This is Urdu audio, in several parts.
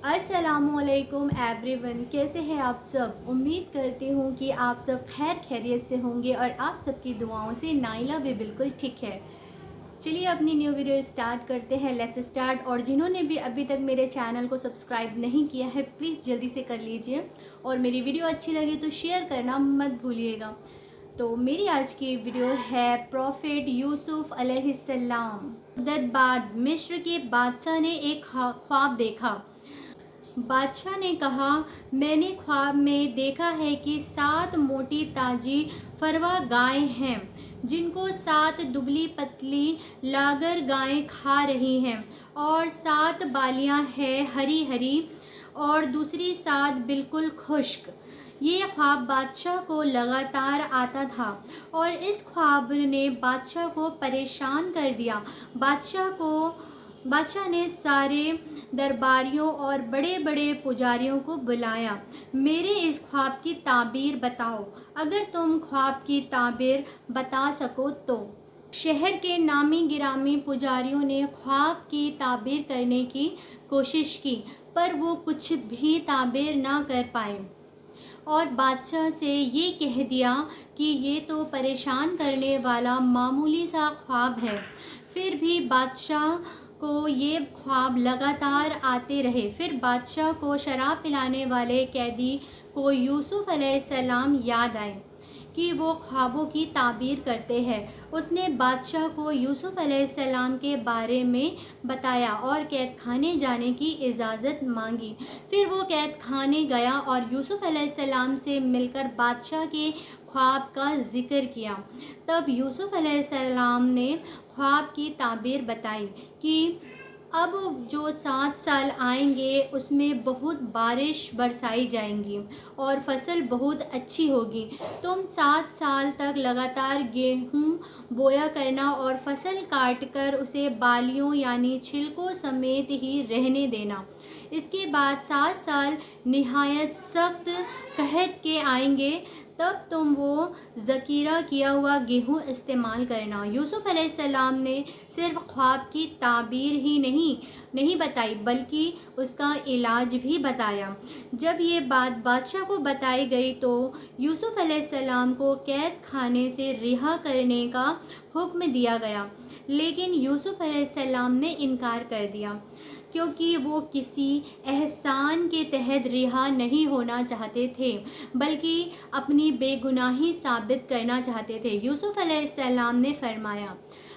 السلام علیکم ایوری ون، کیسے ہیں آپ سب؟ امید کرتی ہوں کہ آپ سب خیر خیریت سے ہوں گے اور آپ سب کی دعاؤں سے نائلہ بھی بالکل ٹھیک ہے۔ چلیے اپنی نیو ویڈیو اسٹارٹ کرتے ہیں، لیٹس اسٹارٹ۔ اور جنہوں نے بھی ابھی تک میرے چینل کو سبسکرائب نہیں کیا ہے پلیز جلدی سے کر لیجئے، اور میری ویڈیو اچھی لگی تو شیئر کرنا مت بھولیے گا۔ تو میری آج کی ویڈیو ہے پروفیٹ یوسف علیہ السلام۔ مدت بعد مصر کے بادشاہ نے ایک خواب دیکھا۔ بادشاہ نے کہا، میں نے خواب میں دیکھا ہے کہ 7 موٹی تاجی فروا گائیں ہیں جن کو 7 دبلی پتلی لاغر گائیں کھا رہی ہیں، اور 7 بالیاں ہیں ہری ہری اور دوسری 7 بالکل خشک۔ یہ خواب بادشاہ کو لگاتار آتا تھا اور اس خواب نے بادشاہ کو پریشان کر دیا۔ بادشاہ نے سارے درباریوں اور بڑے بڑے پجاریوں کو بلایا۔ میرے اس خواب کی تعبیر بتاؤ، اگر تم خواب کی تعبیر بتا سکو تو۔ شہر کے نامی گرامی پجاریوں نے خواب کی تعبیر کرنے کی کوشش کی، پر وہ کچھ بھی تعبیر نہ کر پائے اور بادشاہ سے یہ کہہ دیا کہ یہ تو پریشان کرنے والا معمولی سا خواب ہے۔ پھر بھی بادشاہ کو یہ خواب لگاتار آتے رہے۔ پھر بادشاہ کو شراب پلانے والے قیدی کو یوسف علیہ السلام یاد آئے کہ وہ خوابوں کی تعبیر کرتے ہیں۔ اس نے بادشاہ کو یوسف علیہ السلام کے بارے میں بتایا اور قید خانے جانے کی اجازت مانگی۔ پھر وہ قید خانے گیا اور یوسف علیہ السلام سے مل کر بادشاہ کے خواب کا ذکر کیا۔ تب یوسف علیہ السلام نے خواب کی تعبیر بتائی کہ اب جو 7 سال آئیں گے اس میں بہت بارش برسائی جائیں گی اور فصل بہت اچھی ہوگی۔ تم 7 سال تک لگاتار گیہوں بویا کرنا اور فصل کاٹ کر اسے بالیوں یعنی چھلکوں سمیت ہی رہنے دینا۔ اس کے بعد 7 سال نہایت سخت قحط کے آئیں گے، تب تم وہ ذخیرہ کیا ہوا گیہوں استعمال کرنا۔ یوسف علیہ السلام نے صرف خواب کی تعبیر ہی نہیں بتائی بلکہ اس کا علاج بھی بتایا۔ جب یہ بات بادشاہ کو بتائی گئی تو یوسف علیہ السلام کو قید خانے سے رہا کرنے کا حکم دیا گیا، لیکن یوسف علیہ السلام نے انکار کر دیا کیونکہ وہ کسی احسان کے تحت رہا نہیں ہونا چاہتے تھے بلکہ اپنی بے گناہی ثابت کرنا چاہتے تھے۔ یوسف علیہ السلام نے فرمایا،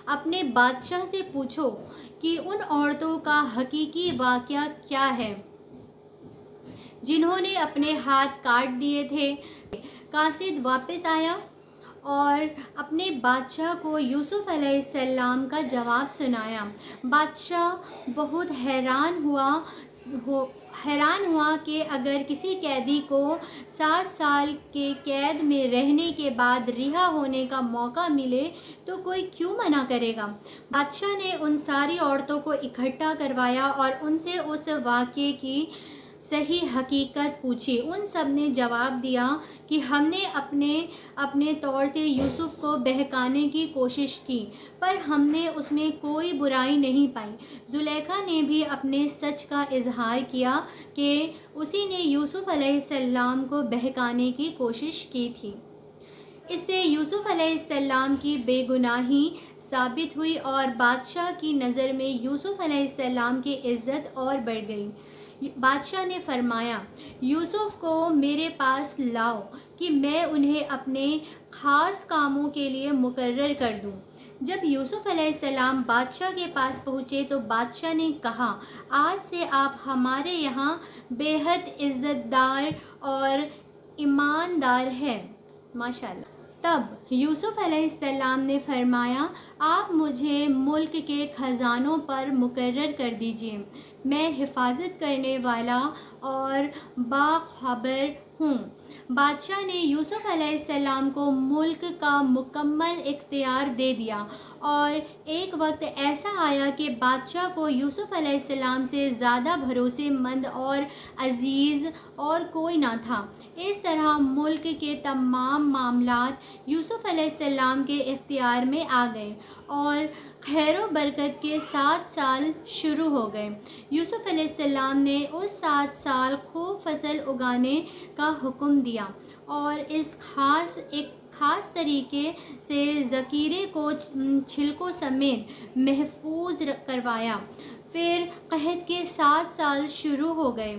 اپنے بادشاہ سے پوچھو کہ ان عورتوں کا حقیقی واقعہ کیا ہے جنہوں نے اپنے ہاتھ کاٹ دیے تھے۔ قاصد واپس آیا اور اپنے بادشاہ کو یوسف علیہ السلام کا جواب سنایا۔ بادشاہ بہت حیران ہوا کہ اگر کسی قیدی کو 7 سال کے قید میں رہنے کے بعد رہا ہونے کا موقع ملے تو کوئی کیوں منع کرے گا۔ بادشاہ نے ان ساری عورتوں کو اکٹھا کروایا اور ان سے اس واقعے کی صحیح حقیقت پوچھی۔ ان سب نے جواب دیا کہ ہم نے اپنے طور سے یوسف کو بہکانے کی کوشش کی، پر ہم نے اس میں کوئی برائی نہیں پائی۔ زلیخا نے بھی اپنے سچ کا اظہار کیا کہ اسی نے یوسف علیہ السلام کو بہکانے کی کوشش کی تھی۔ اس سے یوسف علیہ السلام کی بے گناہی ثابت ہوئی اور بادشاہ کی نظر میں یوسف علیہ السلام کی عزت اور بڑھ گئی۔ بادشاہ نے فرمایا، یوسف کو میرے پاس لاؤ کہ میں انہیں اپنے خاص کاموں کے لیے مقرر کر دوں۔ جب یوسف علیہ السلام بادشاہ کے پاس پہنچے تو بادشاہ نے کہا، آج سے آپ ہمارے یہاں بے حد عزت دار اور ایماندار ہیں۔ ماشاءاللہ۔ تب یوسف علیہ السلام نے فرمایا، آپ مجھے ملک کے خزانوں پر مقرر کر دیجیے، میں حفاظت کرنے والا اور باخبر ہوں۔ بادشاہ نے یوسف علیہ السلام کو ملک کا مکمل اختیار دے دیا، اور ایک وقت ایسا آیا کہ بادشاہ کو یوسف علیہ السلام سے زیادہ بھروسے مند اور عزیز اور کوئی نہ تھا۔ اس طرح ملک کے تمام معاملات یوسف یوسف علیہ السلام کے اختیار میں آ گئے اور خیر و برکت کے 7 سال شروع ہو گئے۔ یوسف علیہ السلام نے اس 7 سال خوب فصل اگانے کا حکم دیا اور ایک خاص طریقے سے ذخیرے کو چھلکوں سمیت محفوظ کروایا۔ پھر قحط کے 7 سال شروع ہو گئے۔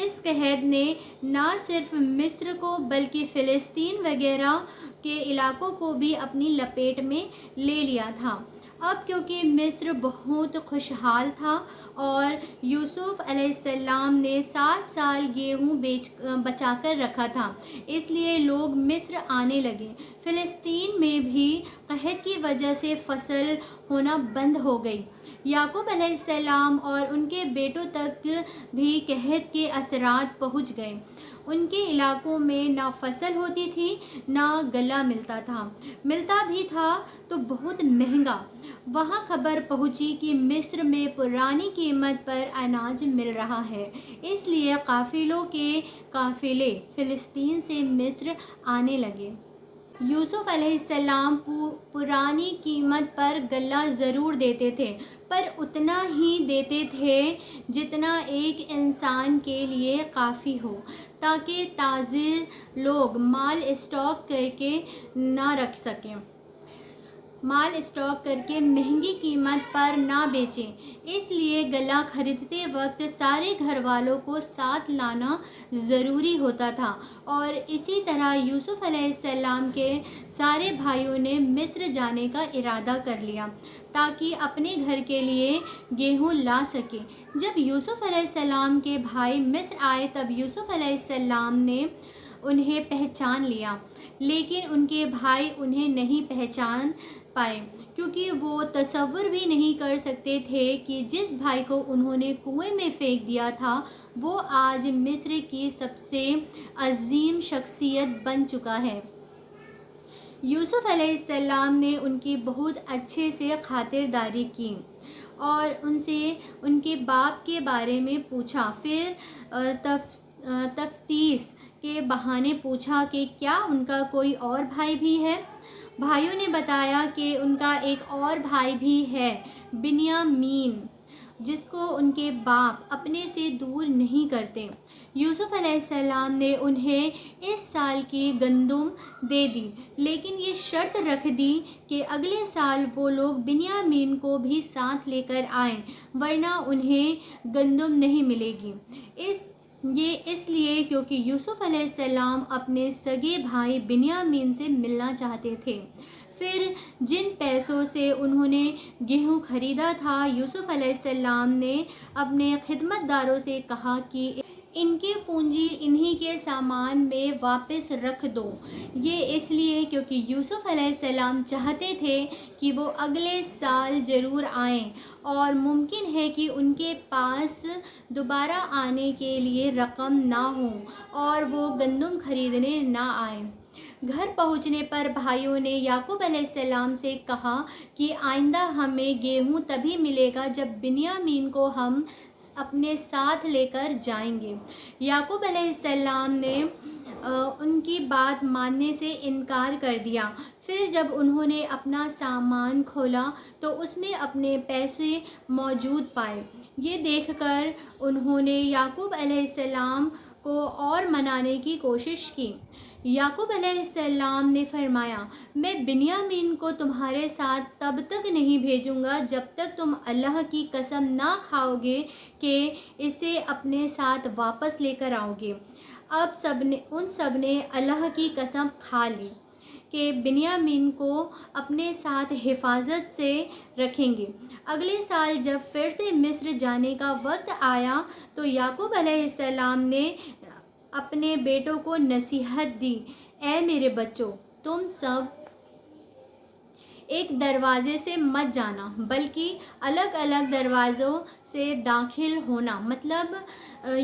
اس قحط نے نہ صرف مصر کو بلکہ فلسطین وغیرہ کے علاقوں کو بھی اپنی لپیٹ میں لے لیا تھا۔ اب کیونکہ مصر بہت خوشحال تھا اور یوسف علیہ السلام نے 7 سال گیہوں بچا کر رکھا تھا، اس لیے لوگ مصر آنے لگے۔ فلسطین میں بھی قحط کی وجہ سے فصل ہونا بند ہو گئی۔ یعقوب علیہ السلام اور ان کے بیٹوں تک بھی قحط کے اثرات پہنچ گئے۔ ان کے علاقوں میں نہ فصل ہوتی تھی نہ غلہ ملتا بھی تھا تو بہت مہنگا۔ وہاں خبر پہنچی کہ مصر میں پرانی قیمت پر اناج مل رہا ہے، اس لیے قافلوں کے قافلے فلسطین سے مصر آنے لگے۔ یوسف علیہ السلام پرانی قیمت پر غلہ ضرور دیتے تھے، پر اتنا ہی دیتے تھے جتنا ایک انسان کے لیے کافی ہو، تاکہ تاجر لوگ مال اسٹاک کر کے مہنگی قیمت پر نہ بیچیں۔ اس لیے غلہ خریدتے وقت سارے گھر والوں کو ساتھ لانا ضروری ہوتا تھا، اور اسی طرح یوسف علیہ السلام کے سارے بھائیوں نے مصر جانے کا ارادہ کر لیا تاکہ اپنے گھر کے لیے گیہوں لا سکیں۔ جب یوسف علیہ السلام کے بھائی مصر آئے تب یوسف علیہ السلام نے انہیں پہچان لیا، لیکن ان کے بھائی انہیں نہیں پہچان پائے، کیونکہ وہ تصور بھی نہیں کر سکتے تھے کہ جس بھائی کو انہوں نے کنویں میں پھینک دیا تھا وہ آج مصر کی سب سے عظیم شخصیت بن چکا ہے۔ یوسف علیہ السلام نے ان کی بہت اچھے سے خاطرداری کی اور ان سے ان کے باپ کے بارے میں پوچھا۔ پھر تفتیش کے بہانے پوچھا کہ کیا ان کا کوئی اور بھائی بھی ہے۔ بھائیوں نے بتایا کہ ان کا ایک اور بھائی بھی ہے، بنیامین، جس کو ان کے باپ اپنے سے دور نہیں کرتے۔ یوسف علیہ السلام نے انہیں اس سال کی گندم دے دی، لیکن یہ شرط رکھ دی کہ اگلے سال وہ لوگ بنیامین کو بھی ساتھ لے کر آئیں، ورنہ انہیں گندم نہیں ملے گی۔ یہ اس لیے کیونکہ یوسف علیہ السلام اپنے سگے بھائی بنیامین سے ملنا چاہتے تھے۔ پھر جن پیسوں سے انہوں نے گیہوں خریدا تھا، یوسف علیہ السلام نے اپنے خدمت داروں سے کہا کہ ان کی پونجی انہی کے سامان میں واپس رکھ دو۔ یہ اس لیے کیونکہ یوسف علیہ السلام چاہتے تھے کہ وہ اگلے سال ضرور آئیں، اور ممکن ہے کہ ان کے پاس دوبارہ آنے کے لیے رقم نہ ہو اور وہ گندم خریدنے نہ آئیں۔ گھر پہنچنے پر بھائیوں نے یعقوب علیہ السلام سے کہا کہ آئندہ ہمیں گیہوں تبھی ملے گا جب بنیامین کو ہم اپنے ساتھ لے کر جائیں گے۔ یعقوب علیہ السلام نے ان کی بات ماننے سے انکار کر دیا۔ پھر جب انہوں نے اپنا سامان کھولا تو اس میں اپنے پیسے موجود پائے۔ یہ دیکھ کر انہوں نے یعقوب علیہ السلام کو اور منانے کی کوشش کی۔ یعقوب علیہ السلام نے فرمایا، میں بنیامین کو تمہارے ساتھ تب تک نہیں بھیجوں گا جب تک تم اللہ کی قسم نہ کھاؤ گے کہ اسے اپنے ساتھ واپس لے کر آؤ گے۔ اب ان سب نے اللہ کی قسم کھا لی کہ بنیامین کو اپنے ساتھ حفاظت سے رکھیں گے۔ اگلے سال جب پھر سے مصر جانے کا وقت آیا تو یعقوب علیہ السلام نے اپنے بیٹوں کو نصیحت دی، اے میرے بچوں، تم سب ایک دروازے سے مت جانا بلکہ الگ الگ دروازوں سے داخل ہونا۔ مطلب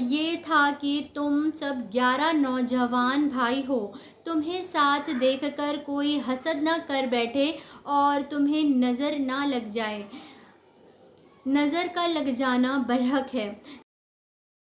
یہ تھا کہ تم سب 11 نوجوان بھائی ہو، تمہیں ساتھ دیکھ کر کوئی حسد نہ کر بیٹھے اور تمہیں نظر نہ لگ جائے۔ نظر کا لگ جانا برحق ہے۔